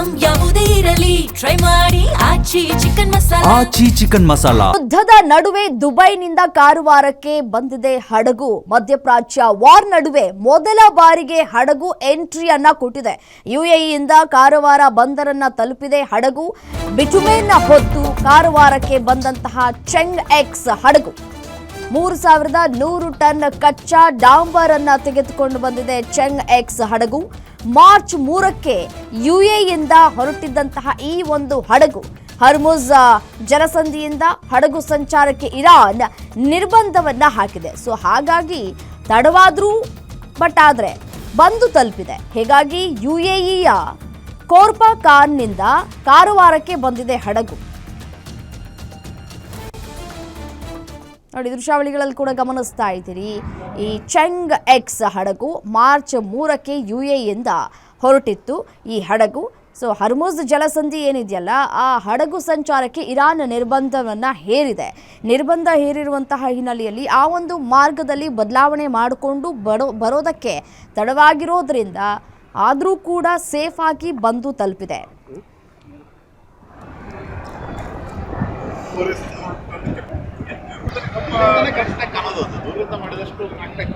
Item ಯಾವುದೇ ಇರಲಿ try ಮಾಡಿ ಆಚಿ ಚಿಕನ್ ಮಸಾಲಾ. ಯುದ್ಧದ ನಡುವೆ ದುಬೈನಿಂದ ಕಾರವಾರಕ್ಕೆ ಬಂದಿದೆ ಹಡಗು. ಮಧ್ಯಪ್ರಾಚ್ಯ ವಾರ್ ನಡುವೆ ಮೊದಲ ಬಾರಿಗೆ ಹಡಗು ಎಂಟ್ರಿಯನ್ನ ಕೊಟ್ಟಿದೆ. ಯುಎಇಯಿಂದ ಕಾರವಾರ ಬಂದರನ್ನ ತಲುಪಿದೆ ಹಡಗು. ಬಿಟುಮೇನ್ ಹೊತ್ತು ಕಾರವಾರಕ್ಕೆ ಬಂದಂತಹ ಚೆಂಗ್ ಎಕ್ಸ್ ಹಡಗು 3100 ಟನ್ ಕಚ್ಚಾ ಡಾಂಬರ್ ಅನ್ನ ತೆಗೆದುಕೊಂಡು ಬಂದಿದೆ ಚೆಂಗ್ ಎಕ್ಸ್ ಹಡಗು. ಮಾರ್ಚ್ 3ಕ್ಕೆ ಯುಎಇಯಿಂದ ಹೊರಟಿದ್ದಂತಹ ಈ ಒಂದು ಹಡಗು ಹರ್ಮುಜ್ ಜಲಸಂಧಿಯಿಂದ ಹಡಗು ಸಂಚಾರಕ್ಕೆ ಇರಾನ್ ನಿರ್ಬಂಧವನ್ನ ಹಾಕಿದೆ. ಸೊ ಹಾಗಾಗಿ ತಡವಾದ್ರೂ ಆದ್ರೆ ಬಂದು ತಲುಪಿದೆ. ಹೀಗಾಗಿ ಯುಎಇಯ ಕೋರ್ಪಾ ಖಾನ್ನಿಂದ ಕಾರವಾರಕ್ಕೆ ಬಂದಿದೆ ಹಡಗು. ನೋಡಿ, ದೃಶ್ಯಾವಳಿಗಳಲ್ಲಿ ಕೂಡ ಗಮನಿಸ್ತಾ ಇದ್ದೀರಿ. ಈ ಚೆಂಗ್ ಎಕ್ಸ್ ಹಡಗು ಮಾರ್ಚ್ 3ಕ್ಕೆ ಯುಎಇಯಿಂದ ಹೊರಟಿತ್ತು ಈ ಹಡಗು. ಸೊ ಹರ್ಮುಜ್ ಜಲಸಂಧಿ ಏನಿದೆಯಲ್ಲ, ಆ ಹಡಗು ಸಂಚಾರಕ್ಕೆ ಇರಾನ್ ನಿರ್ಬಂಧವನ್ನು ಹೇರಿದೆ. ನಿರ್ಬಂಧ ಹೇರಿರುವಂತಹ ಹಿನ್ನೆಲೆಯಲ್ಲಿ ಆ ಒಂದು ಮಾರ್ಗದಲ್ಲಿ ಬದಲಾವಣೆ ಮಾಡಿಕೊಂಡು ಬರೋದಕ್ಕೆ ತಡವಾಗಿರೋದ್ರಿಂದ ಆದರೂ ಕೂಡ ಸೇಫ್ ಆಗಿ ಬಂದು ತಲುಪಿದೆ. ಕರೆಕ್ಟಾಗಿ ಕಾಣೋದು, ದೂರದಿಂದ ಮಾಡಿದಷ್ಟು ಕರೆಕ್ಟಾಗಿ